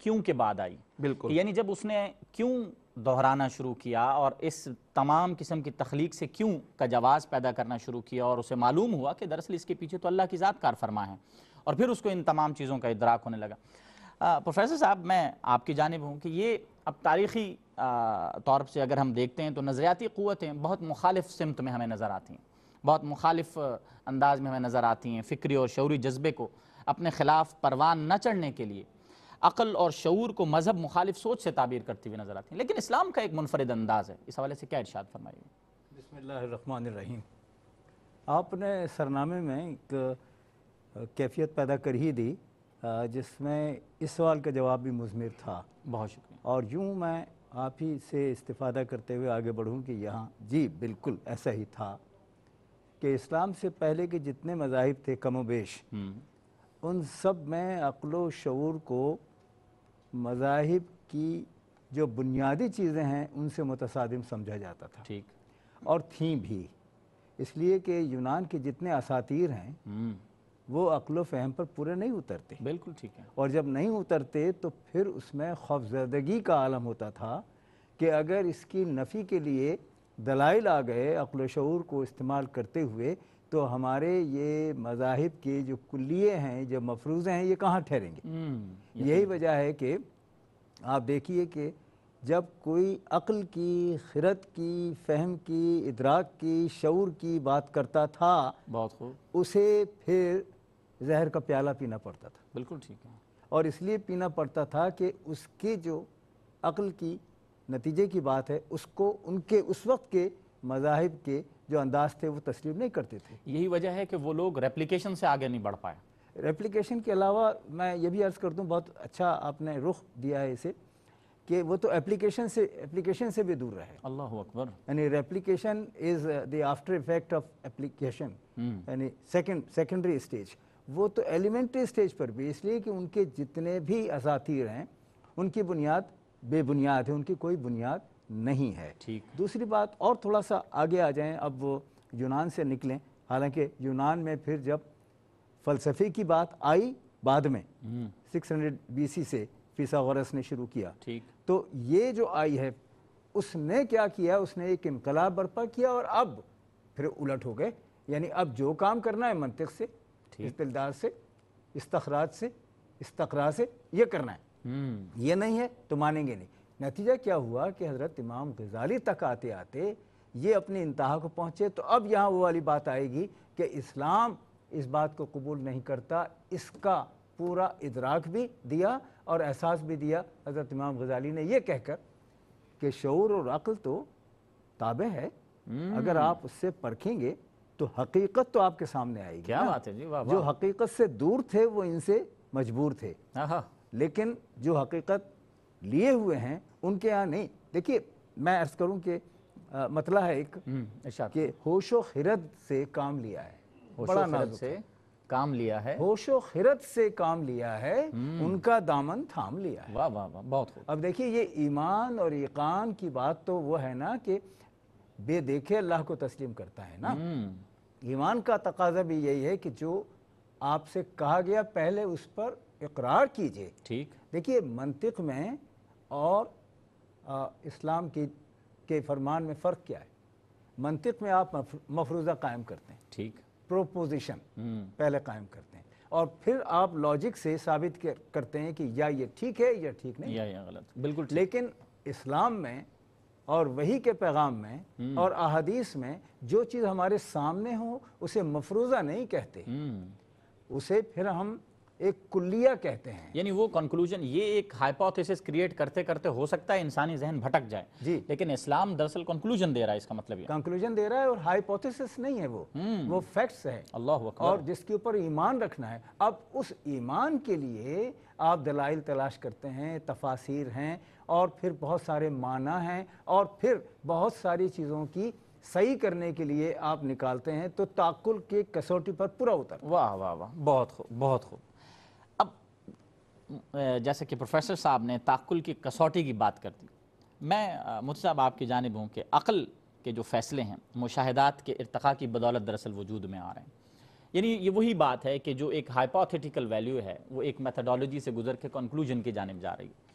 کیوں کے بعد آئی. بالکل. یعنی جب اس نے کیوں دہرانا شروع کیا اور اس تمام قسم کی تخلیق سے کیوں کا جواز پیدا کرنا شروع کیا اور اسے معلوم ہوا کہ دراصل اس کے پیچھے تو اللہ کی ذات کار فرما ہے, اور پھر اس کو ان تمام چیزوں کا ادراک ہونے لگا. پروفیسر صاحب, میں آپ کی جانب ہوں کہ یہ اب تاریخی طور سے اگر ہم دیکھتے ہیں تو نظریاتی قوتیں بہت مخالف سمت میں ہمیں نظر آتی ہیں, بہت مخالف انداز میں ہمیں نظر آتی ہیں. فکری اور شعوری جذبے کو اپنے خلاف پروان نہ چڑھنے کے لیے عقل اور شعور کو مذہب مخالف سوچ سے تعبیر کرتی ہوئی نظر آتی ہیں, لیکن اسلام کا ایک منفرد انداز ہے. اس حوالے سے کیا ارشاد فرمائیے؟ بسم اللہ الرحمن الرحیم. آپ نے سرنامے میں ایک کیفیت پیدا کر ہی دی جس میں اس سوال کا جواب بھی مضمر تھا. بہت شکریہ. اور یوں میں آپ ہی سے استفادہ کرتے ہوئے آگے بڑھوں کہ یہاں جی بالکل ایسا ہی تھا کہ اسلام سے پہلے کے جتنے مذاہب تھے کم و بیش, ان سب میں عقل و شعور کو مذاہب کی جو بنیادی چیزیں ہیں ان سے متصادم سمجھا جاتا تھا. ٹھیک. اور تھیں بھی, اس لیے کہ یونان کے جتنے اساطیر ہیں وہ عقل و فہم پر پورے نہیں اترتے. بالکل ٹھیک ہے. اور جب نہیں اترتے تو پھر اس میں خوفزدگی کا عالم ہوتا تھا کہ اگر اس کی نفی کے لیے دلائل آ گئے عقل و شعور کو استعمال کرتے ہوئے تو ہمارے یہ مذاہب کے جو کلیے ہیں, جو مفروضے ہیں, یہ کہاں ٹھہریں گے. یہی وجہ ہے کہ آپ دیکھیے کہ جب کوئی عقل کی, خرد کی, فہم کی, ادراک کی, شعور کی بات کرتا تھا, بہت خوب, اسے پھر زہر کا پیالہ پینا پڑتا تھا. بالکل ٹھیک ہے. اور اس لیے پینا پڑتا تھا کہ اس کے جو عقل کی نتیجے کی بات ہے اس کو ان کے اس وقت کے مذاہب کے جو انداز تھے وہ تسلیم نہیں کرتے تھے. یہی وجہ ہے کہ وہ لوگ ریپلیکیشن سے آگے نہیں بڑھ پائے. ریپلیکیشن کے علاوہ میں یہ بھی عرض کر دوں, بہت اچھا آپ نے رخ دیا ہے اسے, کہ وہ تو اپلیکیشن سے بھی دور رہے. اللہ اکبر. یعنی replication is the after effect of application, یعنی سیکنڈری اسٹیج. وہ تو ایلیمنٹری اسٹیج پر بھی, اس لیے کہ ان کے جتنے بھی اساطیر ہیں ان کی بنیاد بے بنیاد ہے, ان کی کوئی بنیاد نہیں ہے. ٹھیک. دوسری بات, اور تھوڑا سا آگے آ جائیں, اب وہ یونان سے نکلیں, حالانکہ یونان میں پھر جب فلسفے کی بات آئی بعد میں 600 BC سے فیثاغورس نے شروع کیا. ٹھیک. تو یہ جو آئی ہے اس نے کیا کیا, اس نے ایک انقلاب برپا کیا اور اب پھر الٹ ہو گئے. یعنی اب جو کام کرنا ہے منطق سے, استدلال سے, استخراج سے, استقراء سے, یہ کرنا ہے. یہ نہیں ہے تو مانیں گے نہیں. نتیجہ کیا ہوا کہ حضرت امام غزالی تک آتے آتے یہ اپنی انتہا کو پہنچے. تو اب یہاں وہ والی بات آئے گی کہ اسلام اس بات کو قبول نہیں کرتا. اس کا پورا ادراک بھی دیا اور احساس بھی دیا حضرت امام غزالی نے یہ کہہ کر کہ شعور اور عقل تو تابع ہے, اگر آپ اس سے پرکھیں گے تو حقیقت تو آپ کے سامنے آئے گی. کیا بات ہے جی, واہ واہ. جو حقیقت سے دور تھے وہ ان سے مجبور تھے, لیکن جو حقیقت لیے ہوئے ہیں ان کے یہاں نہیں. دیکھیے میں عرض کروں کہ مطلع ہے ایک کہ ہوش و خرد سے کام لیا ہے, بڑا نازک سے کام لیا ہے, ہوش و خرد سے کام لیا ہے, ان کا دامن تھام لیا ہے. واہ واہ واہ, بہت خوب. اب دیکھیے یہ ایمان اور ایقان کی بات تو وہ ہے نا کہ بے دیکھے اللہ کو تسلیم کرتا ہے نا. ایمان کا تقاضا بھی یہی ہے کہ جو آپ سے کہا گیا پہلے اس پر اقرار کیجئے. ٹھیک. دیکھیے منطق میں اور اسلام کے فرمان میں فرق کیا ہے. منطق میں آپ مفروضہ قائم کرتے ہیں, ٹھیک, پروپوزیشن پہلے قائم کرتے ہیں, اور پھر آپ لاجک سے ثابت کرتے ہیں کہ یا یہ ٹھیک ہے یا ٹھیک نہیں, یا غلط. بالکل. لیکن اسلام میں اور وحی کے پیغام میں اور احادیث میں جو چیز ہمارے سامنے ہو اسے مفروضہ نہیں کہتے, اسے پھر ہم ایک کلیہ کہتے ہیں. یعنی وہ کنکلوژن, یہ ایک ہائپوتھیسس کریٹ کرتے کرتے ہو سکتا ہے انسانی ذہن بھٹک جائے, جی, لیکن اسلام دراصل کنکلوژن دے رہا ہے. اس کا مطلب یہ کنکلوژن دے رہا ہے, اور ہائپوتھیسس نہیں ہے, وہ فیکٹس ہے. اللہ اکبر. اور جس کے اوپر ایمان رکھنا ہے. اب اس ایمان کے لیے آپ دلائل تلاش کرتے ہیں, تفاسیر ہیں, اور پھر بہت سارے معنی ہیں, اور پھر بہت ساری چیزوں کی صحیح کرنے کے لیے آپ نکالتے ہیں, تو تعقل کی کسوٹی پر پورا اتر. واہ واہ واہ, بہت خوب, بہت خوب. اب جیسے کہ پروفیسر صاحب نے تعقل کی کسوٹی کی بات کر دی, میں مفتی صاحب آپ کی جانب ہوں کہ عقل کے جو فیصلے ہیں مشاہدات کے ارتقاء کی بدولت دراصل وجود میں آ رہے ہیں. یعنی یہ وہی بات ہے کہ جو ایک ہائپوتھیٹیکل ویلیو ہے وہ ایک میتھڈالوجی سے گزر کے کنکلوژن کی جانب جا رہی ہے،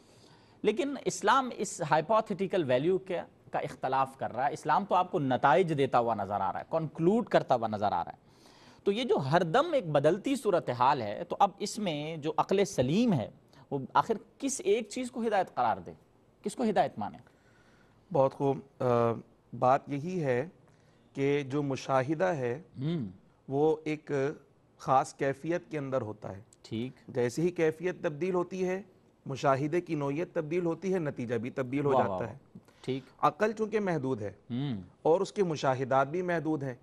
لیکن اسلام اس ہائپوتھیٹیکل ویلیو کا اختلاف کر رہا ہے۔ اسلام تو آپ کو نتائج دیتا ہوا نظر آ رہا ہے، کنکلوڈ کرتا ہوا نظر آ رہا ہے۔ تو یہ جو ہر دم ایک بدلتی صورتحال ہے، تو اب اس میں جو عقل سلیم ہے وہ آخر کس ایک چیز کو ہدایت قرار دے، کس کو ہدایت مانے؟ بہت خوب، بات یہی ہے کہ جو مشاہدہ ہے وہ ایک خاص کیفیت کے اندر ہوتا ہے، ٹھیک، جیسے ہی کیفیت تبدیل ہوتی ہے مشاہدے کی نوعیت تبدیل ہوتی ہے، نتیجہ بھی تبدیل ہو واہ جاتا ہے۔ ٹھیک، عقل چونکہ محدود ہے اور اس کے مشاہدات بھی محدود ہیں،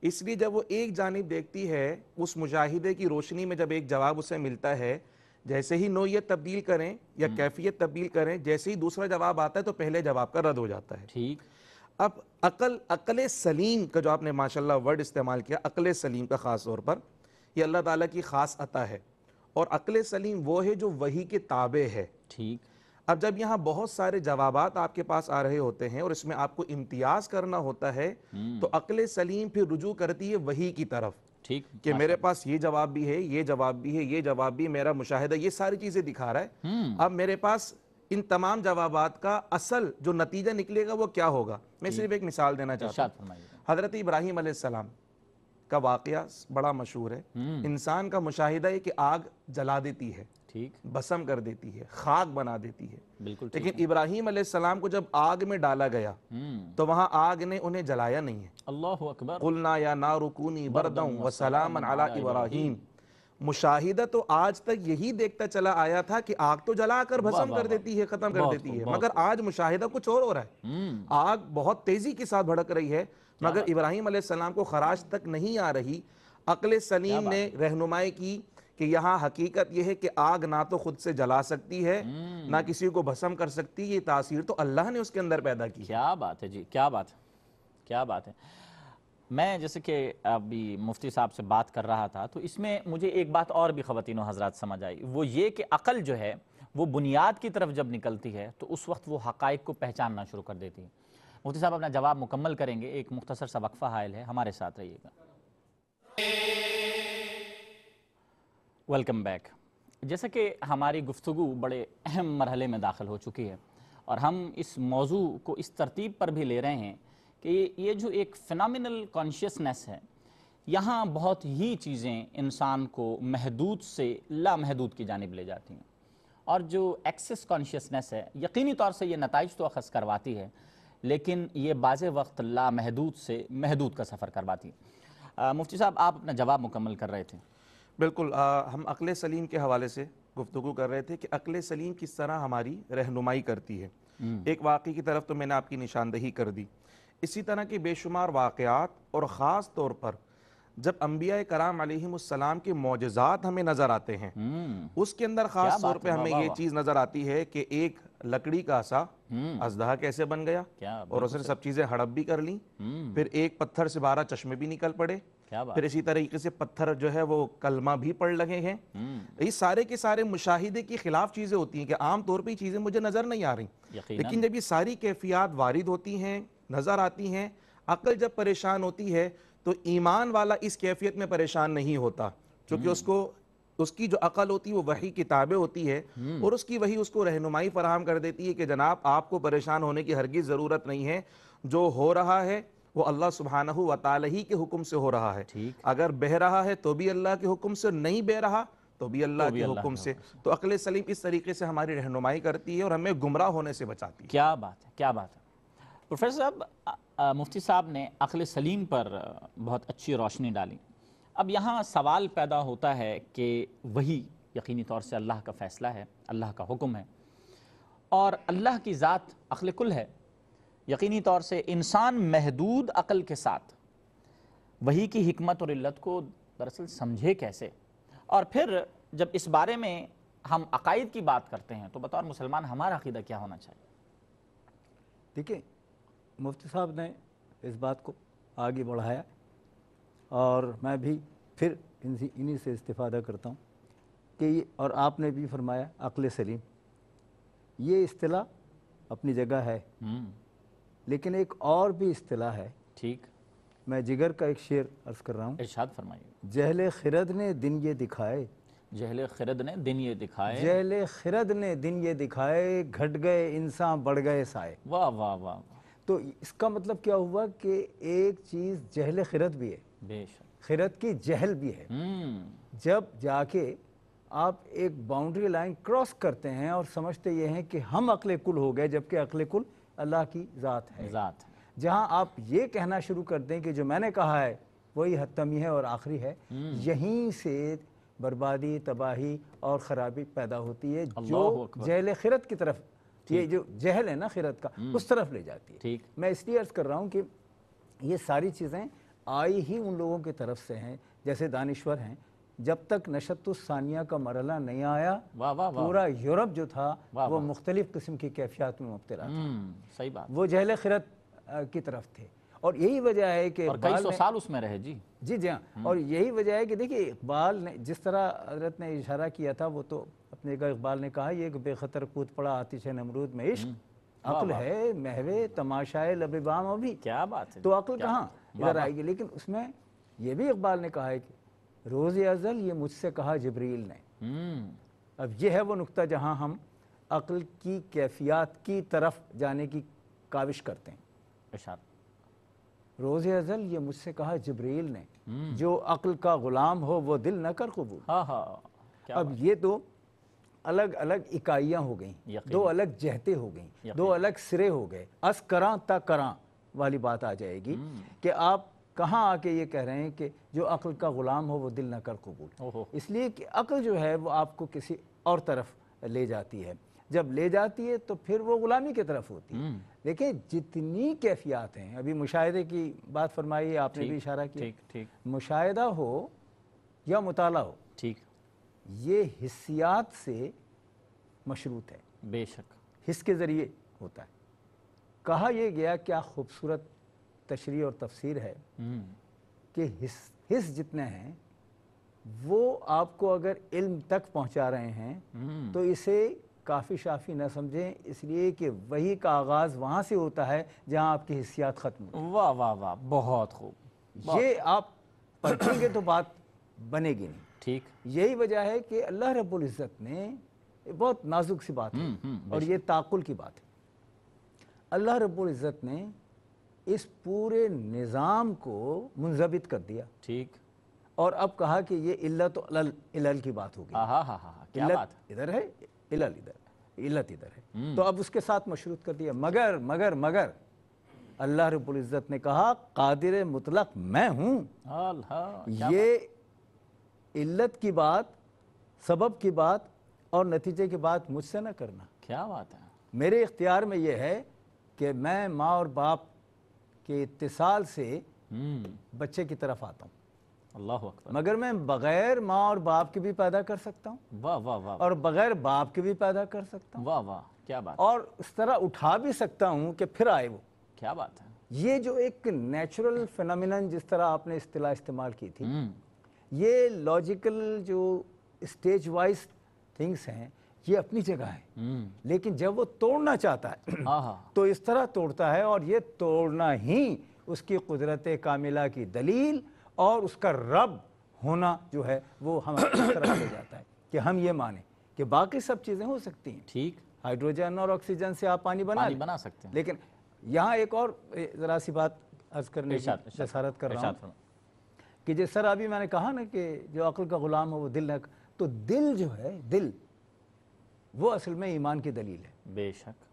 اس لیے جب وہ ایک جانب دیکھتی ہے اس مشاہدے کی روشنی میں جب ایک جواب اسے ملتا ہے، جیسے ہی نوعیت تبدیل کریں یا کیفیت تبدیل کریں، جیسے ہی دوسرا جواب آتا ہے تو پہلے جواب کا رد ہو جاتا ہے۔ ٹھیک، اب عقل سلیم کا جو آپ نے ماشاءاللہ ورڈ استعمال کیا، عقل سلیم کا خاص طور پر یہ اللہ تعالیٰ کی خاص عطا ہے، اور عقل سلیم وہ ہے جو وحی کے تابع ہے۔ ٹھیک، اب جب یہاں بہت سارے جوابات آپ کے پاس آ رہے ہوتے ہیں اور اس میں آپ کو امتیاز کرنا ہوتا ہے، تو عقل سلیم پھر رجوع کرتی ہے وحی کی طرف ٹھیک، کہ میرے پاس یہ جواب بھی ہے، یہ جواب بھی ہے، یہ جواب بھی، میرا مشاہدہ یہ ساری چیزیں دکھا رہا ہے۔ اب میرے پاس ان تمام جوابات کا اصل جو نتیجہ نکلے گا وہ کیا ہوگا؟ میں صرف ایک مثال دینا چاہتا ارشاد ہوں۔ فرمائیے۔ حضرت ابراہیم علیہ السلام کا واقعہ بڑا مشہور ہے۔ انسان کا مشاہدہ ہے کہ آگ جلا دیتی ہے، ٹھیک، بسم کر دیتی ہے، خاک بنا دیتی ہے، بالکل ٹھیک، لیکن ابراہیم علیہ السلام کو جب آگ میں ڈالا گیا تو وہاں آگ نے انہیں جلایا نہیں ہے۔ اللہ اکبر، قلنا یا نار کونی بردا وسلاما علی ابراہیم۔ مشاہدہ تو آج تک یہی دیکھتا چلا آیا تھا کہ آگ تو جلا کر بھسم کر دیتی ہے، ختم کر دیتی ہے، مگر آج مشاہدہ کچھ اور ہو رہا ہے۔ آگ بہت تیزی کے ساتھ بھڑک رہی ہے، مگر ابراہیم علیہ السلام کو خراش تک نہیں آ رہی۔ عقل سلیم نے رہنمائی کی کہ یہاں حقیقت یہ ہے کہ آگ نہ تو خود سے جلا سکتی ہے نہ کسی کو بھسم کر سکتی، یہ تاثیر تو اللہ نے اس کے اندر پیدا کی۔ کیا بات ہے جی، کیا بات ہے، کیا بات ہے۔ میں جیسے کہ ابھی مفتی صاحب سے بات کر رہا تھا تو اس میں مجھے ایک بات اور بھی خواتین و حضرات سمجھ آئی، وہ یہ کہ عقل جو ہے وہ بنیاد کی طرف جب نکلتی ہے تو اس وقت وہ حقائق کو پہچاننا شروع کر دیتی ہے۔ مفتی صاحب اپنا جواب مکمل کریں گے، ایک مختصر سا وقفہ حائل ہے، ہمارے ساتھ رہیے گا۔ Welcome back. جیسا کہ ہماری گفتگو بڑے اہم مرحلے میں داخل ہو چکی ہے اور ہم اس موضوع کو اس ترتیب پر بھی لے رہے ہیں کہ یہ جو ایک فینامنل کانشیسنس ہے، یہاں بہت ہی چیزیں انسان کو محدود سے لامحدود کی جانب لے جاتی ہیں، اور جو ایکسس کانشیسنس ہے یقینی طور سے یہ نتائج تو اخذ کرواتی ہے، لیکن یہ بعض وقت لامحدود سے محدود کا سفر کرواتی ہے۔ مفتی صاحب آپ اپنا جواب مکمل کر رہے تھے۔ بالکل، ہم عقل سلیم کے حوالے سے گفتگو کر رہے تھے کہ عقل سلیم کس طرح ہماری رہنمائی کرتی ہے۔ ایک واقعے کی طرف تو میں نے آپ کی نشاندہی کر دی، اسی طرح کے بے شمار واقعات، اور خاص طور پر جب انبیاء کرام علیہم السلام کے معجزات ہمیں نظر آتے ہیں، اس کے اندر خاص طور پہ ہمیں یہ چیز نظر آتی ہے کہ ایک لکڑی کا عصا اژدہا کیسے بن گیا اور اس نے سب چیزیں ہڑپ بھی کر لیں، پھر ایک پتھر سے 12 چشمے بھی نکل پڑے، پھر اسی طریقے سے پتھر جو ہے وہ کلمہ بھی پڑھ لگے ہیں۔ یہ سارے کے سارے مشاہدے کے خلاف چیزیں ہوتی ہیں کہ عام طور پہ یہ چیزیں مجھے نظر نہیں آ رہی، لیکن جب یہ ساری کیفیات وارد ہوتی ہیں، نظر آتی ہیں، عقل جب پریشان ہوتی ہے تو ایمان والا اس کیفیت میں پریشان نہیں ہوتا، چونکہ اس کی جو عقل ہوتی ہے وہ وحی کی تابع ہوتی ہے، اور اس کی وحی اس کو رہنمائی فراہم کر دیتی ہے کہ جناب آپ کو پریشان ہونے کی ہرگز ضرورت نہیں ہے، جو ہو رہا ہے وہ اللہ سبحانہ و تعالی ہی کے حکم سے ہو رہا ہے، اگر بہہ رہا ہے تو بھی اللہ کے حکم سے، نہیں بہہ رہا تو بھی اللہ کے حکم سے۔ تو عقل سلیم اس طریقے سے ہماری رہنمائی کرتی ہے اور ہمیں گمراہ ہونے سے بچاتی ہے۔ کیا بات ہے، کیا بات ہے۔ پروفیسر صاحب، مفتی صاحب نے عقل سلیم پر بہت اچھی روشنی ڈالی۔ اب یہاں سوال پیدا ہوتا ہے کہ وہی یقینی طور سے اللہ کا فیصلہ ہے، اللہ کا حکم ہے، اور اللہ کی ذات عقل کل ہے، یقینی طور سے انسان محدود عقل کے ساتھ وہی کی حکمت اور علت کو دراصل سمجھے کیسے؟ اور پھر جب اس بارے میں ہم عقائد کی بات کرتے ہیں تو بطور مسلمان ہمارا عقیدہ کیا ہونا چاہیے؟ دیکھیں، مفتی صاحب نے اس بات کو آگے بڑھایا اور میں بھی پھر انہی سے استفادہ کرتا ہوں کہ یہ، اور آپ نے بھی فرمایا عقل سلیم، یہ اصطلاح اپنی جگہ ہے، لیکن ایک اور بھی اصطلاح ہے ٹھیک، میں جگر کا ایک شعر عرض کر رہا ہوں. ارشاد فرمائیے. جہل خرد نے دن یہ دکھائے، جہل خرد نے دن یہ دکھائے، جہل خرد نے دن یہ دکھائے، گھٹ گئے انسان بڑھ گئے سائے. واہ واہ واہ واہ، تو اس کا مطلب کیا ہوا کہ ایک چیز جہل خرد بھی ہے، بے شک. خرد کی جہل بھی ہے. جب جا کے آپ ایک باؤنڈری لائن کراس کرتے ہیں اور سمجھتے یہ ہیں کہ ہم عقل کل ہو گئے، جبکہ عقل کل اللہ کی ذات ہے. ذات ہے. جہاں آپ یہ کہنا شروع کر دیں کہ جو میں نے کہا ہے وہی حتمی ہے اور آخری ہے، یہیں سے بربادی، تباہی اور خرابی پیدا ہوتی ہے، جو جہل خرد کی طرف، یہ جو جہل ہے نا خرد کا، اس طرف لے جاتی ہے. ٹھیک. میں اس لیے عرض کر رہا ہوں کہ یہ ساری چیزیں آئی ہی ان لوگوں کی طرف سے ہیں جیسے دانشور ہیں. جب تک نشط الثانیہ کا مرحلہ نہیں آیا، واہ واہ واہ، پورا یورپ جو تھا وہ مختلف قسم کی کیفیات میں مبتلا تھا. صحیح بات. وہ جہل خرد کی طرف تھے، اور یہی وجہ ہے کہ اور کئی سو سال اس میں رہے. جی جی ہاں. اور یہی وجہ ہے کہ دیکھیے اقبال نے جس طرح حضرت نے اشارہ کیا تھا، وہ تو اپنے کا اقبال نے کہا یہ کہ بے خطر کود پڑا آتش نمرود میں عشق، عقل ہے محو تماشائے لب بام ابھی. کیا بات ہے. تو عقل کہاں ادھر آئے گی. لیکن اس میں یہ بھی اقبال نے کہا ہے کہ روز ازل یہ مجھ سے کہا جبریل نے. اب یہ ہے وہ نقطہ جہاں ہم عقل کی کیفیات کی طرف جانے کی کاوش کرتے ہیں. ارشاد. روز ازل یہ مجھ سے کہا جبریل نے، جو عقل کا غلام ہو وہ دل نہ کر قبول. ہاں ہاں. اب یہ دو الگ الگ اکائیاں ہو گئیں، دو الگ جہتیں ہو گئیں، دو الگ سرے ہو گئے. از کراں تا کراں والی بات آ جائے گی کہ آپ کہاں آ کے یہ کہہ رہے ہیں کہ جو عقل کا غلام ہو وہ دل نہ کر قبول. اس لیے کہ عقل جو ہے وہ آپ کو کسی اور طرف لے جاتی ہے. جب لے جاتی ہے تو پھر وہ غلامی کی طرف ہوتی ہے. دیکھیں جتنی کیفیات ہیں، ابھی مشاہدے کی بات فرمائی آپ نے بھی اشارہ کیا. مشاہدہ ہو یا مطالعہ ہو، ٹھیک، یہ حسیات سے مشروط ہے. بے شک. حس کے ذریعے ہوتا ہے. کہا یہ گیا کیا خوبصورت تشریح اور تفسیر ہے کہ حس جتنے ہیں وہ آپ کو اگر علم تک پہنچا رہے ہیں تو اسے کافی شافی نہ سمجھیں، اس لیے کہ وحی کا آغاز وہاں سے ہوتا ہے جہاں آپ کی حسیات ختم ہوتی ہیں. واہ واہ واہ، بہت خوب. یہ آپ پرکھیں گے تو بات بنے گی نہیں. ٹھیک. یہی وجہ ہے کہ اللہ رب العزت نے بہت نازک سی بات ہے اور یہ تعقل کی بات ہے. اللہ رب العزت نے اس پورے نظام کو منضبط کر دیا. ٹھیک. اور اب کہا کہ یہ علت و علل کی بات ہوگی. کیا بات ہے. ادھر ہے، علل ادھر ہے، علت ادھر ہے. تو اب اس کے ساتھ مشروط کر دیا. مگر اللہ رب العزت نے کہا قادر مطلق میں ہوں. یہ علت کی بات، سبب کی بات اور نتیجے کی بات مجھ سے نہ کرنا. کیا بات ہے. میرے اختیار میں یہ ہے کہ میں ماں اور باپ کے اتصال سے بچے کی طرف آتا ہوں. اللہ اکبر. مگر میں بغیر ماں اور باپ کے بھی پیدا کر سکتا ہوں. واہ واہ واہ. اور بغیر باپ کے بھی پیدا کر سکتا ہوں. واہ واہ، کیا بات. اور اس طرح اٹھا بھی سکتا ہوں کہ پھر آئے وہ. کیا بات ہے. یہ جو ایک نیچرل فینامینن جس طرح آپ نے اصطلاح استعمال کی تھی، یہ لاجیکل جو اسٹیج وائز تھنگس ہیں یہ اپنی جگہ ہے. لیکن جب وہ توڑنا چاہتا ہے تو اس طرح توڑتا ہے، اور یہ توڑنا ہی اس کی قدرت کاملہ کی دلیل اور اس کا رب ہونا جو ہے وہ ہم اس طرح لے جاتا ہے کہ ہم یہ مانیں کہ باقی سب چیزیں ہو سکتی ہیں. ٹھیک. ہائیڈروجن اور آکسیجن سے آپ پانی بنا سکتے ہیں. لیکن یہاں ایک اور ذرا سی بات عرض کرنے کی جسارت کر رہا ہوں کہ جس طرح ابھی میں نے کہا نا کہ جو عقل کا غلام ہو وہ دل نہ، تو دل جو ہے، دل وہ اصل میں ایمان کی دلیل ہے. بے شک.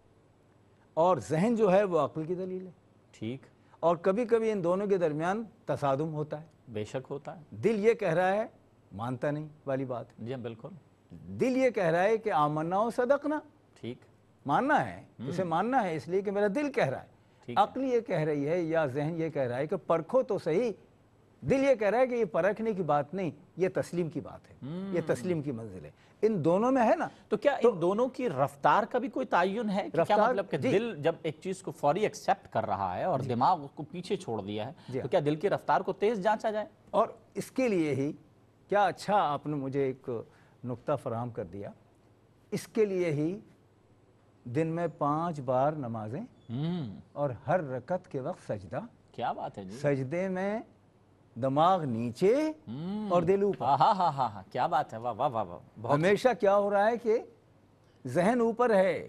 اور ذہن جو ہے وہ عقل کی دلیل ہے. ٹھیک. اور کبھی کبھی ان دونوں کے درمیان تصادم ہوتا ہے. بے شک ہوتا ہے. دل یہ کہہ رہا ہے، مانتا نہیں والی بات. جی بالکل. دل یہ کہہ رہا ہے کہ آمنا و صدقنا. ٹھیک. ماننا ہے، اسے ماننا ہے اس لیے کہ میرا دل کہہ رہا ہے. عقل یہ کہہ رہی ہے یا ذہن یہ کہہ رہا ہے کہ پرکھو تو صحیح. دل یہ کہہ رہا ہے کہ یہ پرکھنے کی بات نہیں، یہ تسلیم کی بات ہے، یہ تسلیم کی منزل ہے. ان دونوں میں ہے نا. تو کیا ان دونوں کی رفتار کا بھی کوئی تعین ہے کہ کیا مطلب کہ دل جب ایک چیز کو فوری ایکسیپٹ کر رہا ہے اور دماغ اس کو پیچھے چھوڑ دیا ہے تو کیا دل کی رفتار کو تیز جانچا جائے؟ اور اس کے لیے ہی کیا اچھا آپ نے مجھے ایک نقطہ فراہم کر دیا. اس کے لیے ہی دن میں 5 بار نمازیں اور ہر رکعت کے وقت سجدہ کیا بات ہے جی. سجدے میں دماغ نیچے اور دل اوپر. ہاں ہاں ہاں ہاں کیا بات ہے. واہ واہ واہ واہ. بہت ہمیشہ کیا ہو رہا ہے کہ ذہن اوپر ہے،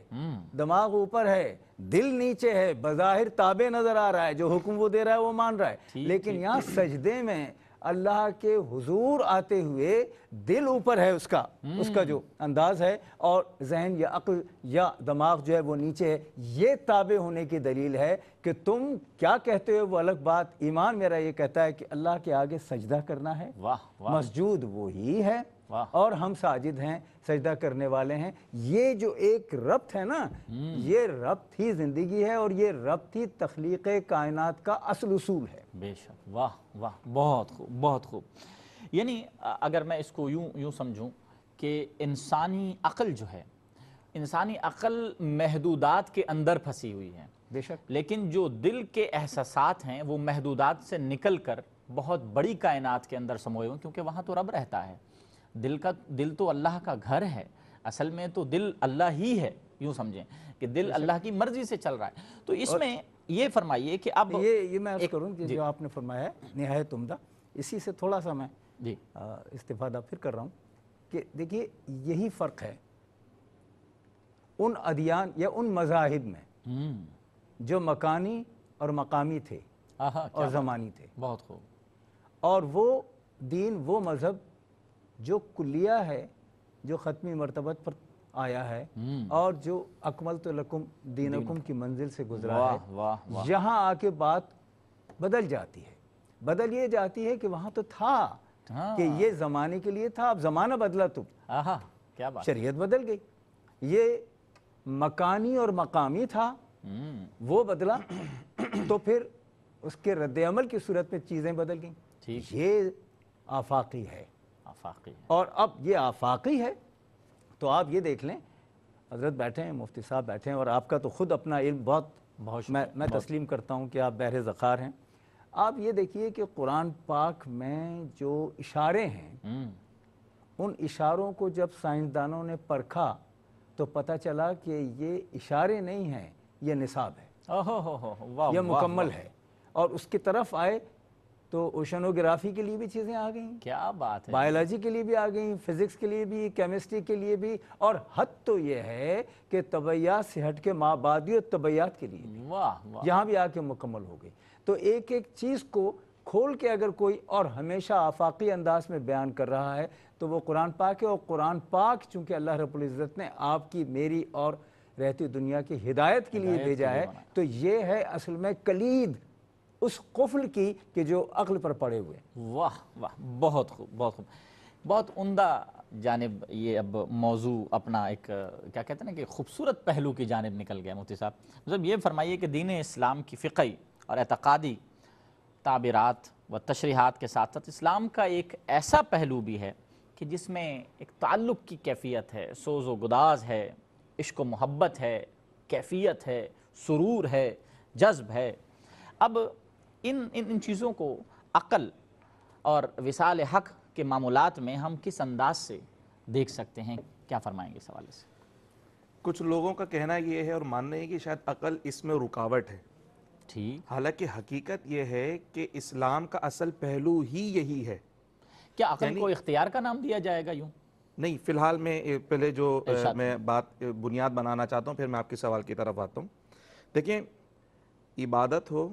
دماغ اوپر ہے، دل نیچے ہے، بظاہر تابع نظر آ رہا ہے، جو حکم وہ دے رہا ہے وہ مان رہا ہے، لیکن یہاں سجدے میں اللہ کے حضور آتے ہوئے دل اوپر ہے، اس کا جو انداز ہے، اور ذہن یا عقل یا دماغ جو ہے وہ نیچے ہے. یہ تابع ہونے کی دلیل ہے کہ تم کیا کہتے ہو وہ الگ بات. ایمان میرا یہ کہتا ہے کہ اللہ کے آگے سجدہ کرنا ہے. واہ واہ. مسجود وہی ہے واہ. اور ہم ساجد ہیں، سجدہ کرنے والے ہیں. یہ جو ایک ربط ہے نا، یہ ربط ہی زندگی ہے، اور یہ ربط ہی تخلیق کائنات کا اصل اصول ہے. بے شک. واہ واہ. بہت خوب بہت خوب. یعنی اگر میں اس کو یوں سمجھوں کہ انسانی عقل جو ہے، انسانی عقل محدودات کے اندر پھنسی ہوئی ہے، بے شک. لیکن جو دل کے احساسات ہیں وہ محدودات سے نکل کر بہت بڑی کائنات کے اندر سموئے ہوئے، کیونکہ وہاں تو رب رہتا ہے. دل تو اللہ کا گھر ہے. اصل میں تو دل اللہ ہی ہے، یوں سمجھیں کہ دل اللہ کی مرضی سے چل رہا ہے. تو اس میں یہ فرمائیے کہ اب یہ میں عرض کروں کہ جو آپ نے فرمایا ہے نہایت عمدہ. اسی سے تھوڑا سا میں جی استفادہ پھر کر رہا ہوں کہ دیکھیے یہی فرق ہے ان ادیان یا ان مذاہب میں جو مکانی اور مقامی تھے اور زمانی تھے. بہت خوب. اور وہ دین، وہ مذہب جو کلیہ ہے، جو ختمی مرتبت پر آیا ہے، اور جو اکملت لکم دینکم کی منزل سے گزرا ہے، یہاں آ کے بات بدل جاتی ہے. بدل یہ جاتی ہے کہ وہاں تو تھا کہ یہ زمانے کے لیے تھا، اب زمانہ بدلا تو کیا بات. شریعت بدل گئی. یہ مکانی اور مقامی تھا، وہ بدلا تو پھر اس کے رد عمل کی صورت میں چیزیں بدل گئیں. یہ آفاقی ہے. اور اب یہ آفاقی ہے تو آپ یہ دیکھ لیں، حضرت بیٹھے ہیں، مفتی صاحب بیٹھے ہیں، اور آپ کا تو خود اپنا علم بہت میں تسلیم کرتا ہوں کہ آپ بحر ذخار ہیں. آپ یہ دیکھیے کہ قرآن پاک میں جو اشارے ہیں، ان اشاروں کو جب سائنسدانوں نے پرکھا تو پتہ چلا کہ یہ اشارے نہیں ہیں، یہ نصاب ہے، یہ مکمل ہے. اور اس کی طرف آئے تو اوشنوگرافی کے لیے بھی چیزیں آ گئیں. کیا بات ہے. بایولوجی کے لیے بھی آ گئیں، فزکس کے لیے بھی، کیمسٹری کے لیے بھی، اور حد تو یہ ہے کہ طبعیات سے ہٹ کے مابعدی طبعیات کے لیے بھی یہاں بھی آ کے مکمل ہو گئی. تو ایک ایک چیز کو کھول کے اگر کوئی اور ہمیشہ آفاقی انداز میں بیان کر رہا ہے تو وہ قرآن پاک ہے. اور قرآن پاک چونکہ اللہ رب العزت نے آپ کی، میری اور رہتی دنیا کی ہدایت کے لیے بھیجا ہے، تو یہ ہے اصل میں کلید اس قفل کی کہ جو عقل پر پڑے ہوئے. واہ واہ. بہت خوب بہت خوب. بہت عمدہ جانب یہ اب موضوع اپنا ایک کیا کہتے ہیں نا کہ خوبصورت پہلو کی جانب نکل گیا. مفتی صاحب مطلب یہ فرمائیے کہ دین اسلام کی فقہی اور اعتقادی تعبیرات و تشریحات کے ساتھ ساتھ اسلام کا ایک ایسا پہلو بھی ہے کہ جس میں ایک تعلق کی کیفیت ہے، سوز و گداز ہے، عشق و محبت ہے، کیفیت ہے، سرور ہے، جذب ہے. اب ان چیزوں کو عقل اور وصال حق کے معاملات میں ہم کس انداز سے دیکھ سکتے ہیں؟ کیا فرمائیں گے اس حوالے سے؟ کچھ لوگوں کا کہنا یہ ہے اور ماننا ہے کہ شاید عقل اس میں رکاوٹ ہے. ٹھیک. حالانکہ حقیقت یہ ہے کہ اسلام کا اصل پہلو ہی یہی ہے. کیا عقل کو اختیار کا نام دیا جائے گا یوں؟ نہیں، فی الحال میں پہلے جو میں بات بنیاد بنانا چاہتا ہوں، پھر میں آپ کے سوال کی طرف آتا ہوں. دیکھیں، عبادت ہو،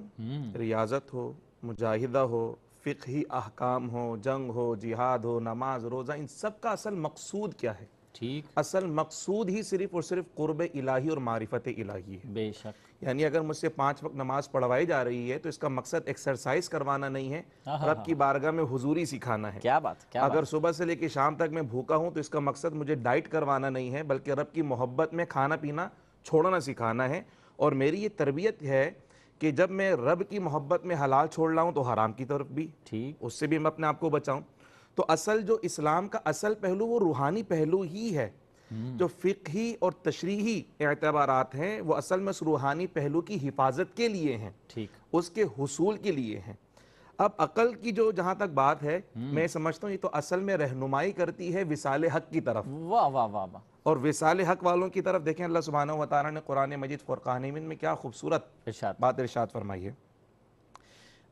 ریاضت ہو، مجاہدہ ہو، فقہی احکام ہو، جنگ ہو، جہاد ہو، نماز، روزہ، ان سب کا اصل مقصود کیا ہے؟ ٹھیک. اصل مقصود ہی صرف اور صرف قرب الہی اور معرفت الہی ہے. بے شک. یعنی اگر مجھ سے 5 وقت نماز پڑھوائی جا رہی ہے تو اس کا مقصد ایکسرسائز کروانا نہیں ہے، رب کی بارگاہ میں حضوری سکھانا ہے. کیا بات. اگر صبح سے لے کے شام تک میں بھوکا ہوں تو اس کا مقصد مجھے ڈائٹ کروانا نہیں ہے، بلکہ رب کی محبت میں کھانا پینا چھوڑنا سکھانا ہے. اور میری یہ تربیت ہے کہ جب میں رب کی محبت میں حلال چھوڑ رہا ہوں تو حرام کی طرف بھی، اس سے بھی میں اپنے آپ کو بچاؤں. تو اصل جو اسلام کا اصل پہلو وہ روحانی پہلو ہی ہے. جو فقہی اور تشریحی اعتبارات ہیں وہ اصل میں اس روحانی پہلو کی حفاظت کے لیے ہیں، اس کے حصول کے لیے ہیں. اب عقل کی جو جہاں تک بات ہے، میں سمجھتا ہوں یہ تو اصل میں رہنمائی کرتی ہے وصال حق کی طرف. واہ واہ واہ واہ. اور وصال حق والوں کی طرف دیکھیں، اللہ سبحانہ و تعالیٰ نے قرآن مجید فرقان حمید میں کیا خوبصورت بات ارشاد فرمائی ہے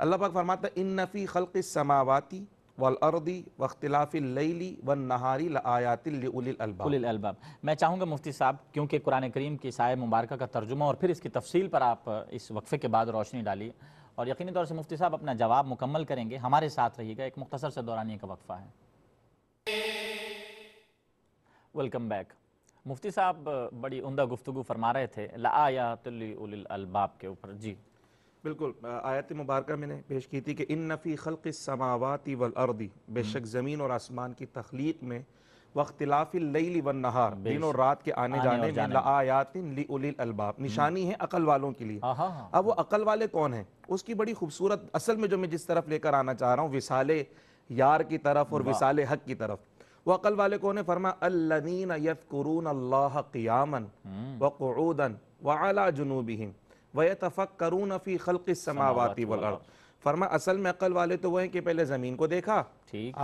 اللہ پاک فرماتا ہے ان فی خلق السماواتی والارض واختلاف اللیل والنہار لآیات لأولی الالباب. اولی الالباب. میں چاہوں گا مفتی صاحب کیونکہ قرآن کریم کی اس آیہ مبارکہ کا ترجمہ اور پھر اس کی تفصیل پر آپ اس وقفے کے بعد روشنی ڈالیے، اور یقینی طور سے مفتی صاحب اپنا جواب مکمل کریں گے. ہمارے ساتھ رہیے گا، ایک مختصر سے دورانیے کا وقفہ ہے. Welcome back. مفتی صاحب بڑی عمدہ گفتگو فرما رہے تھے لآیات لأولی الالباب کے اوپر. جی بالکل، آیت مبارکہ میں نے پیش کی تھی کہ ان فی خلق السماوات والارض، بے شک زمین اور آسمان کی تخلیق میں، واختلاف اللیل والنہار، دن اور رات کے آنے جانے میں، لآیات لأولی الالباب، نشانی ہے عقل والوں کے لیے. اب وہ عقل والے کون ہیں؟ اس کی بڑی خوبصورت، اصل میں جو میں جس طرف لے کر آنا چاہ رہا ہوں، وصال یار کی طرف اور وصال حق کی طرف. وہ عقل والے کون ہیں؟ فرمایا الذین یذکرون اللہ قیاما وقعودا وعلی جنوبہم وَيَتَفَكَّرُونَ فِي خَلْقِ السَّمَاوَاتِ وَالْأَرْضِ. فرمایا اصل میں عقل والے تو وہ ہیں کہ پہلے زمین کو دیکھا،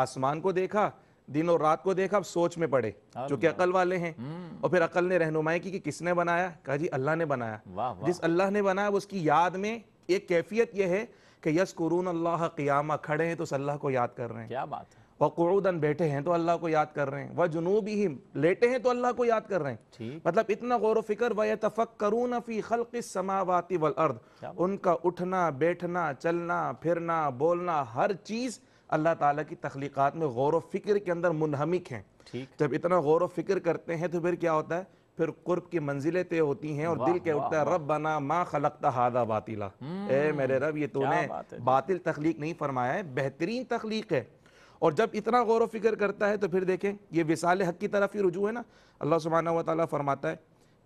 آسمان کو دیکھا، دن اور رات کو دیکھا، اب سوچ میں پڑے، چونکہ عقل والے ہیں. اور پھر عقل نے رہنمائی کی کہ کس نے بنایا؟ کہا جی اللہ نے بنایا. جس اللہ نے بنایا اس کی یاد میں ایک کیفیت یہ ہے کہ یذکرون اللہ قیاما، کھڑے ہیں تو اس اللہ کو یاد کر رہے ہیں. کیا بات ہے. وقعوداً، بیٹھے ہیں تو اللہ کو یاد کر رہے ہیں. وجنوبہم، لیٹے ہیں تو اللہ کو یاد کر رہے ہیں. مطلب اتنا غور و فکر. وَيَتَفَكَّرُونَ فِي خَلْقِ السَّمَاوَاتِ وَالْأَرْضِ، ان کا اٹھنا بیٹھنا چلنا پھرنا بولنا ہر چیز اللہ تعالیٰ کی تخلیقات میں غور و فکر کے اندر منہمک ہیں. جب اتنا غور و فکر کرتے ہیں تو پھر کیا ہوتا ہے؟ پھر قرب کی منزلیں طے ہوتی ہیں اور دل کہہ اٹھتا ہے ربنا ما خلقت ھذا باطلا، اے میرے رب یہ تو نے باطل تخلیق نہیں فرمایا ہے، بہترین تخلیق ہے. اور جب اتنا غور و فکر کرتا ہے تو پھر دیکھیں یہ وصال حق کی طرف ہی رجوع ہے نا. اللہ سبحانہ وتعالیٰ فرماتا ہے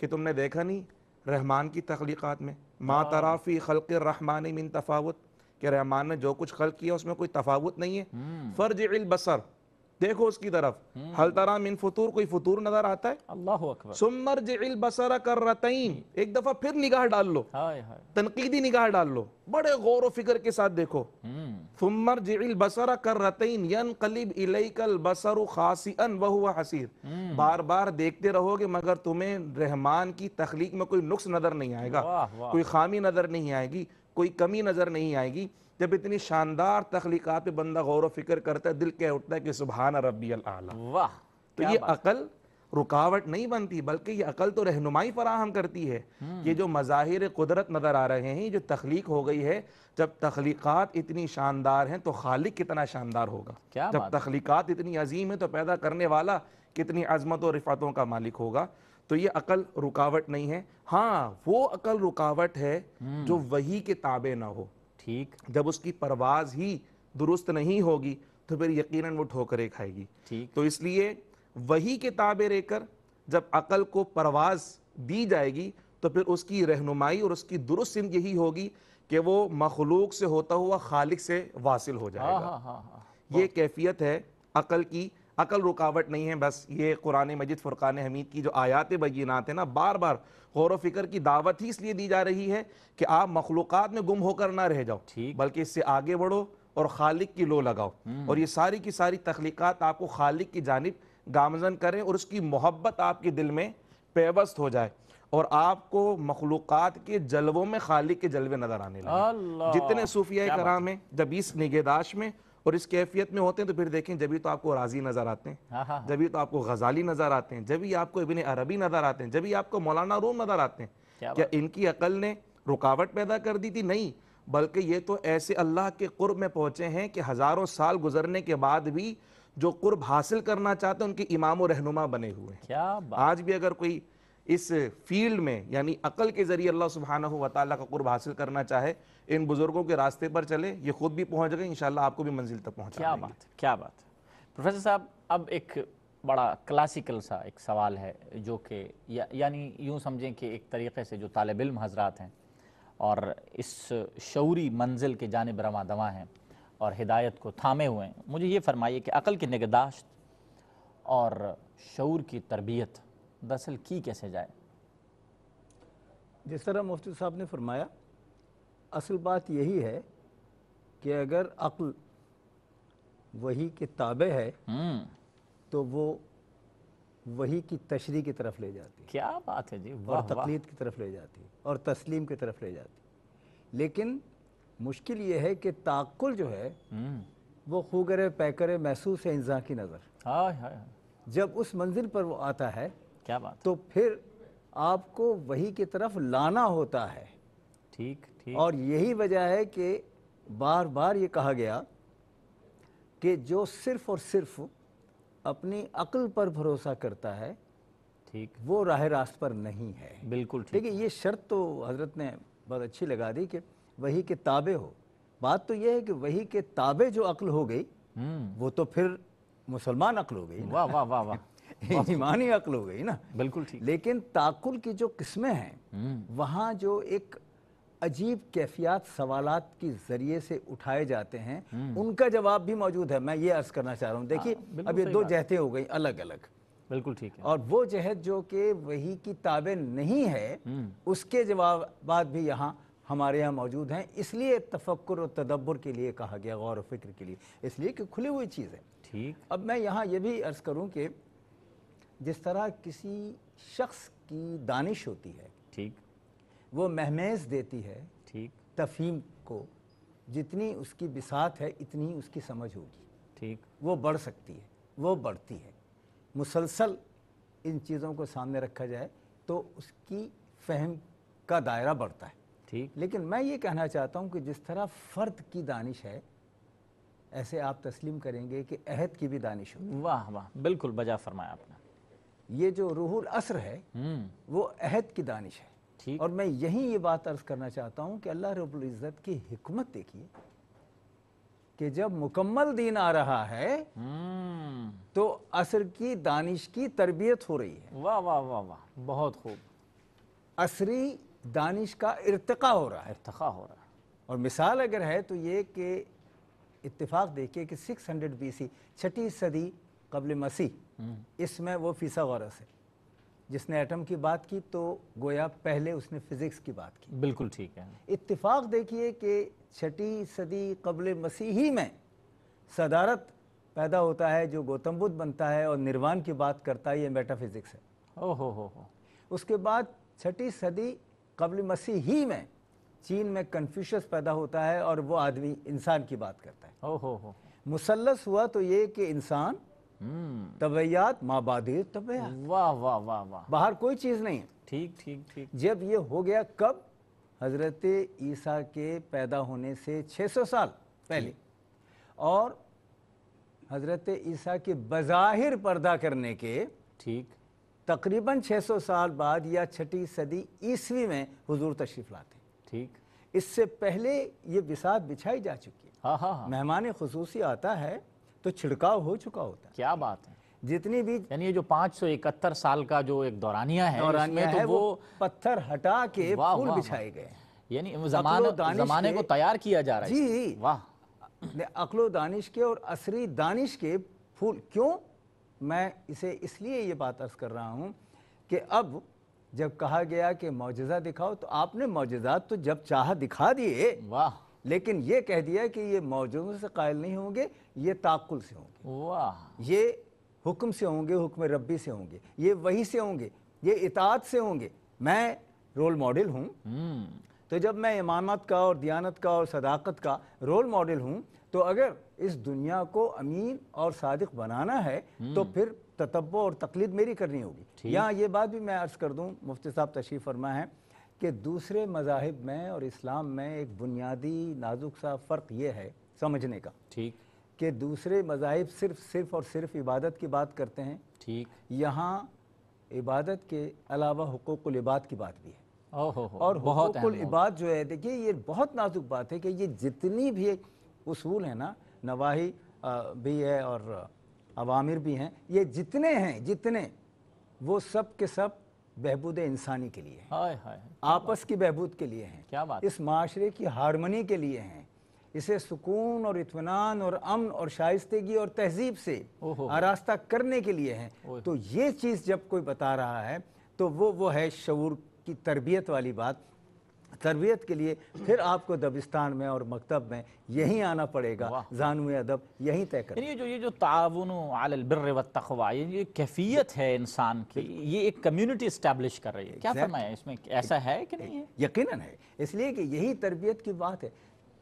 کہ تم نے دیکھا نہیں رحمان کی تخلیقات میں، ما تری فی خلق الرحمن من تفاوت، کہ رحمان نے جو کچھ خلق کیا اس میں کوئی تفاوت نہیں ہے. فرجع البصر، دیکھو اس کی طرف، ہل تری من فطور، کوئی فطور نظر آتا ہے؟ اللہ اکبر. ثم ارجع البصر کرتین، ایک دفعہ پھر نگاہ ڈال لو، تنقیدی نگاہ ڈال لو، بڑے غور و فکر کے ساتھ دیکھو. ثم ارجع البصر کرتین ینقلب الیک البصر خاسئا وهو حسیر، بار بار دیکھتے رہو گے مگر تمہیں رحمان کی تخلیق میں کوئی نقص نظر نہیں آئے گا، کوئی خامی نظر نہیں آئے گی، کوئی کمی نظر نہیں آئے گی. جب اتنی شاندار تخلیقات پہ بندہ غور و فکر کرتا ہے دل کہہ اٹھتا ہے کہ سبحان ربی الاعلی. تو یہ عقل رکاوٹ نہیں بنتی بلکہ یہ عقل تو رہنمائی فراہم کرتی ہے. یہ جو مظاہر قدرت نظر آ رہے ہیں، جو تخلیق ہو گئی ہے، جب تخلیقات اتنی شاندار ہیں تو خالق کتنا شاندار ہوگا. جب تخلیقات اتنی عظیم ہیں تو پیدا کرنے والا کتنی عظمت و رفعتوں کا مالک ہوگا. تو یہ عقل رکاوٹ نہیں ہے. ہاں وہ عقل رکاوٹ ہے جو وحی کے تابع نہ ہو. ٹھیک، جب اس کی پرواز ہی درست نہیں ہوگی تو پھر یقیناً وہ ٹھوکریں کھائے گی. تو اس لیے وحی کے تابع رہ کر جب عقل کو پرواز دی جائے گی تو پھر اس کی رہنمائی اور اس کی درست سمت یہی ہوگی کہ وہ مخلوق سے ہوتا ہوا خالق سے واصل ہو جائے گا. یہ کیفیت ہے عقل کی. عقل رکاوٹ نہیں ہے. بس یہ قرآن مجید فرقان حمید کی جو آیات بینات ہیں نا، بار بار غور و فکر کی دعوت ہی اس لیے دی جا رہی ہے کہ آپ مخلوقات میں گم ہو کر نہ رہ جاؤ، بلکہ اس سے آگے بڑھو اور خالق کی لو لگاؤ. اور یہ ساری کی ساری تخلیقات آپ کو خالق کی جانب گامزن کریں اور اس کی محبت آپ کے دل میں پیوست ہو جائے اور آپ کو مخلوقات کے جلووں میں خالق کے جلوے نظر آنے لگے. جتنے صوفیاء کرام ہیں جب اس نگہداشت میں اور اس کیفیت میں ہوتے ہیں تو پھر دیکھیں جبھی تو آپ کو رازی نظر آتے ہیں، جبھی تو آپ کو غزالی نظر آتے ہیں، جبھی آپ کو ابن عربی نظر آتے ہیں، جبھی آپ کو مولانا روم نظر آتے ہیں. کیا ان کی عقل نے رکاوٹ پیدا کر دی تھی؟ نہیں، بلکہ یہ تو ایسے اللہ کے قرب میں پہنچے ہیں کہ ہزاروں سال گزرنے کے بعد بھی جو قرب حاصل کرنا چاہتے ہیں ان کے امام و رہنما بنے ہوئے ہیں. آج بھی اگر کوئی اس فیلڈ میں یعنی عقل کے ذریعے اللہ سبحانہ و تعالیٰ کا قرب حاصل کرنا چاہے، ان بزرگوں کے راستے پر چلے، یہ خود بھی پہنچ گئے، انشاءاللہ آپ کو بھی منزل تک پہنچا دیں گے. کیا بات. پروفیسر صاحب اب ایک بڑا کلاسیکل سا ایک سوال ہے جو کہ یعنی یوں سمجھیں کہ ایک طریقے سے جو طالب علم حضرات ہیں اور اس شعوری منزل کے جانب رواں دواں ہیں اور ہدایت کو تھامے ہوئے ہیں، مجھے یہ فرمائیے کہ عقل کی نگہداشت اور شعور کی تربیت دراصل کی کیسے جائے؟ جس طرح مفتی صاحب نے فرمایا، اصل بات یہی ہے کہ اگر عقل وحی کے تابع ہے تو وہ وحی کی تشریح کی طرف لے جاتی ہے. کیا بات ہے جی. اور تقلید کی طرف لے جاتی ہے اور تسلیم کی طرف لے جاتی ہے. لیکن مشکل یہ ہے کہ تعقل جو ہے وہ خوگر پیکر محسوس ہے انسان کی نظر. ہائے ہائے ہائے، جب اس منزل پر وہ آتا ہے کیا بات. تو پھر آپ کو وحی کی طرف لانا ہوتا ہے. ٹھیک ٹھیک. اور یہی وجہ ہے کہ بار بار یہ کہا گیا کہ جو صرف اور صرف اپنی عقل پر بھروسہ کرتا ہے ٹھیک، وہ راہ راست پر نہیں ہے. بالکل ٹھیک. دیکھیے یہ شرط تو حضرت نے بہت اچھی لگا دی کہ وحی کے تابع ہو. بات تو یہ ہے کہ وحی کے تابع جو عقل ہو گئی وہ تو پھر مسلمان عقل ہو گئی نا، واہ واہ واہ واہ، ایمانی عقل ہو گئی نا. بالکل ٹھیک. لیکن تعقل کی جو قسمیں ہیں وہاں جو ایک عجیب کیفیات سوالات کی ذریعے سے اٹھائے جاتے ہیں ان کا جواب بھی موجود ہے. میں یہ عرض کرنا چاہ رہا ہوں. دیکھیے اب یہ دو جہتیں ہو گئی الگ الگ، بالکل ٹھیک ہے. اور وہ جہت جو کہ وحی کی تابع نہیں ہے اس کے جوابات بھی یہاں ہمارے یہاں موجود ہیں. اس لیے تفکر و تدبر کے لیے کہا گیا، غور و فکر کے لیے، اس لیے کہ کھلی ہوئی چیز ہے. ٹھیک. اب میں یہاں یہ بھی عرض کروں کہ جس طرح کسی شخص کی دانش ہوتی ہے ٹھیک وہ مہمیز دیتی ہے ٹھیک تفہیم کو، جتنی اس کی بساط ہے اتنی اس کی سمجھ ہوگی. ٹھیک. وہ بڑھ سکتی ہے، وہ بڑھتی ہے. مسلسل ان چیزوں کو سامنے رکھا جائے تو اس کی فہم کا دائرہ بڑھتا ہے. ٹھیک. لیکن میں یہ کہنا چاہتا ہوں کہ جس طرح فرد کی دانش ہے ایسے آپ تسلیم کریں گے کہ عہد کی بھی دانش ہوتی واہ واہ، بالکل بجا فرمایا آپ نے. ہے. یہ جو روح العصر ہے وہ عہد کی دانش ہے. ٹھیک. اور میں یہیں یہ بات عرض کرنا چاہتا ہوں کہ اللہ رب العزت کی حکمت دیکھیے کہ جب مکمل دین آ رہا ہے تو عصر کی دانش کی تربیت ہو رہی ہے. واہ واہ واہ واہ، بہت خوب. عصری دانش کا ارتقا ہو رہا ہے. ارتقا ہو رہا ہے. اور مثال اگر ہے تو یہ کہ اتفاق دیکھیے کہ 600 BC، 6ٹھی صدی قبل مسیح، اس میں وہ فیثاغورس ہے جس نے ایٹم کی بات کی تو گویا پہلے اس نے فزکس کی بات کی. بالکل ٹھیک ہے. اتفاق دیکھیے کہ 6ٹھی صدی قبل مسیحی میں صدارت پیدا ہوتا ہے جو گوتم بدھ بنتا ہے اور نروان کی بات کرتا ہے، یہ میٹا فزکس ہے. او ہو. اس کے بعد 6ٹھی صدی قبل مسیحی میں چین میں کنفیوشس پیدا ہوتا ہے اور وہ آدمی انسان کی بات کرتا ہے. او ہو. مثلث ہوا تو یہ کہ انسان، طبعیات، مابعدی طبعیات، واہ واہ واہ واہ. باہر کوئی چیز نہیں ہے. ٹھیک ٹھیک ٹھیک. جب یہ ہو گیا کب؟ حضرت عیسیٰ کے پیدا ہونے سے 600 سال پہلے، اور حضرت عیسیٰ کے بظاہر پردہ کرنے کے ٹھیک تقریباً 600 سال بعد یا 6ٹھی صدی عیسوی میں حضور تشریف لاتے ہیں. ٹھیک. اس سے پہلے یہ بساط بچھائی جا چکی ہے. ہاں ہاں ہاں. مہمان خصوصی آتا ہے تو چھڑکاؤ ہو چکا ہوتا ہے. کیا بات ہے. جتنی بھی یعنی یہ جو 571 سال کا جو ایک دورانیہ ہے، اس دورانیہ میں ہے تو وہ پتھر ہٹا کے واہ پھول واہ بچھائے گئے ہیں. یعنی عقل و دانش زمانے کے، کو تیار کیا جا رہا ہے. جی واہ. عقل و دانش کے اور عصری دانش کے پھول. کیوں میں اسے اس لیے یہ بات عرض کر رہا ہوں کہ اب جب کہا گیا کہ معجزہ دکھاؤ تو آپ نے معجزات تو جب چاہا دکھا دیے، واہ لیکن یہ کہہ دیا کہ یہ معجزوں سے قائل نہیں ہوں گے، یہ تعقل سے ہوں گے، واہ. یہ حکم سے ہوں گے، حکم ربی سے ہوں گے، یہ وحی سے ہوں گے، یہ اطاعت سے ہوں گے. میں رول ماڈل ہوں تو جب میں امامت کا اور دیانت کا اور صداقت کا رول ماڈل ہوں تو اگر اس دنیا کو امین اور صادق بنانا ہے تو پھر تتبع اور تقلید میری کرنی ہوگی. یہاں یہ بات بھی میں عرض کر دوں، مفتی صاحب تشریف فرما ہے کہ دوسرے مذاہب میں اور اسلام میں ایک بنیادی نازک سا فرق یہ ہے سمجھنے کا ٹھیک کہ دوسرے مذاہب صرف اور صرف عبادت کی بات کرتے ہیں. ٹھیک. یہاں عبادت کے علاوہ حقوق العباد کی بات بھی ہے. او ہو. اور بہت حقوق العباد جو ہے، دیکھیے یہ بہت نازک بات ہے کہ یہ جتنی بھی اصول ہیں نا، نواہی بھی ہے اور اوامر بھی ہیں، یہ جتنے وہ سب کے سب بہبود انسانی کے لیے ہیں، ہائے ہائے. آپس کی بہبود کے لیے ہیں، کیا بات. اس معاشرے کی ہارمنی کے لیے ہیں، اسے سکون اور اطمینان اور امن اور شائستگی اور تہذیب سے آراستہ کرنے کے لیے ہیں. تو یہ چیز جب کوئی بتا رہا ہے تو وہ ہے شعور کی تربیت والی بات. تربیت کے لیے پھر آپ کو دبستان میں اور مکتب میں یہیں آنا پڑے گا، زانوِ ادب یہیں طے کرنا. یہ جو تعاون علی البر والتقوی، یہ کیفیت ہے انسان کی، یہ ایک کمیونٹی اسٹیبلش کر رہی ہے. کیا فرمایا اس میں، ایسا ہے کہ نہیں ہے؟ یقیناً ہے، اس لیے کہ یہی تربیت کی بات ہے.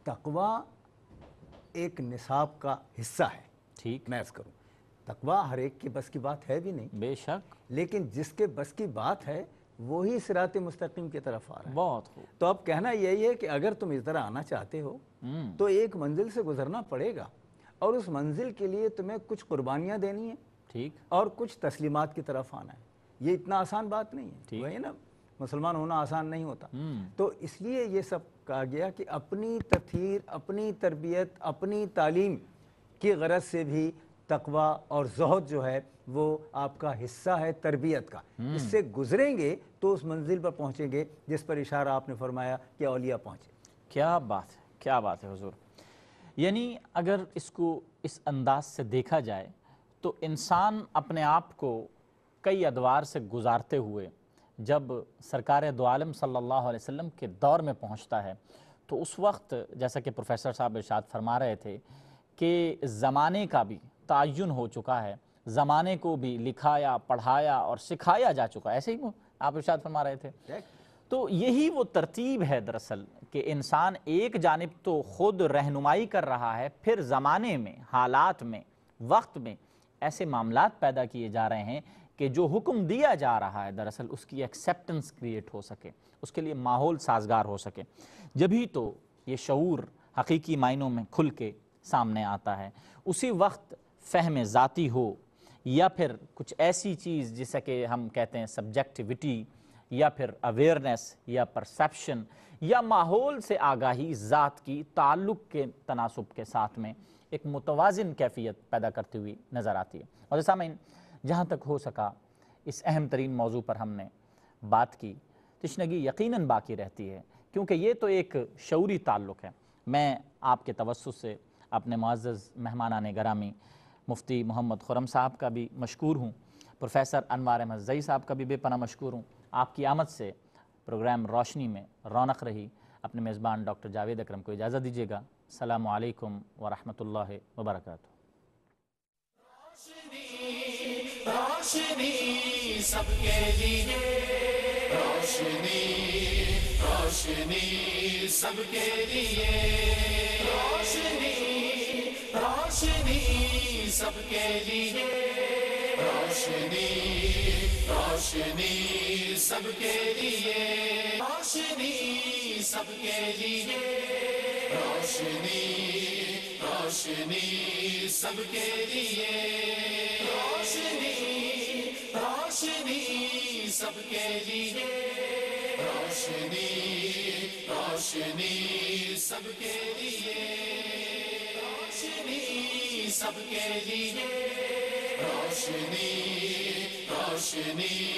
تقوی ایک نصاب کا حصہ ہے. ٹھیک. میں عرض کروں تقوی ہر ایک کے بس کی بات ہے بھی نہیں, بے شک. لیکن جس کے بس کی بات ہے وہی صراط مستقیم کی طرف آ رہا ہے. بہت خوب. تو اب کہنا یہی ہے کہ اگر تم اس طرح آنا چاہتے ہو تو ایک منزل سے گزرنا پڑے گا, اور اس منزل کے لیے تمہیں کچھ قربانیاں دینی ہیں ٹھیک. اور کچھ تسلیمات کی طرف آنا ہے. یہ اتنا آسان بات نہیں ہے. وہی نا, مسلمان ہونا آسان نہیں ہوتا. تو اس لیے یہ سب کہا گیا کہ اپنی تطہیر, اپنی تربیت, اپنی تعلیم کی غرض سے بھی تقوی اور زہد جو ہے وہ آپ کا حصہ ہے تربیت کا. اس سے گزریں گے تو اس منزل پر پہنچیں گے جس پر اشارہ آپ نے فرمایا کہ اولیاء پہنچے. کیا بات ہے, کیا بات ہے حضور. یعنی اگر اس کو اس انداز سے دیکھا جائے تو انسان اپنے آپ کو کئی ادوار سے گزارتے ہوئے جب سرکار دو عالم صلی اللہ علیہ وسلم کے دور میں پہنچتا ہے تو اس وقت جیسا کہ پروفیسر صاحب ارشاد فرما رہے تھے کہ زمانے کا بھی تعین ہو چکا ہے, زمانے کو بھی لکھایا, پڑھایا اور سکھایا جا چکا ہے. ایسے ہی آپ ارشاد فرما رہے تھے. تو یہی وہ ترتیب ہے دراصل کہ انسان ایک جانب تو خود رہنمائی کر رہا ہے, پھر زمانے میں, حالات میں, وقت میں ایسے معاملات پیدا کیے جا رہے ہیں کہ جو حکم دیا جا رہا ہے دراصل اس کی ایکسیپٹنس کریٹ ہو سکے, اس کے لیے ماحول سازگار ہو سکے. جبھی تو یہ شعور حقیقی معنوں میں کھل کے سامنے آتا ہے. اسی وقت فہم ذاتی ہو یا پھر کچھ ایسی چیز جسے کہ ہم کہتے ہیں سبجیکٹیوٹی, یا پھر اویئرنیس یا پرسیپشن, یا ماحول سے آگاہی ذات کی تعلق کے تناسب کے ساتھ میں ایک متوازن کیفیت پیدا کرتی ہوئی نظر آتی ہے. اور سامعین, جہاں تک ہو سکا اس اہم ترین موضوع پر ہم نے بات کی, تشنگی یقیناً باقی رہتی ہے کیونکہ یہ تو ایک شعوری تعلق ہے. میں آپ کے توسط سے اپنے معزز مہمانان گرامی مفتی محمد خرم صاحب کا بھی مشکور ہوں, پروفیسر انوار احمد زئی صاحب کا بھی بے پناہ مشکور ہوں. آپ کی آمد سے پروگرام روشنی میں رونق رہی. اپنے میزبان ڈاکٹر جاوید اکرم کو اجازت دیجیے گا. السلام علیکم ورحمۃ اللہ وبرکاتہ. روشنی سب کے لیے, روشنی روشنی سب کے لیے, روشنی روشنی سب کے لیے, روشنی روشنی سب کے لیے, روشنی سب کے لیے, روشنی روشنی سب کے لیے, روشنی روشنی سب کے لیے, روشنی روشنی سب کے لیے, روشنی سب کے لیے, روشنی روشنی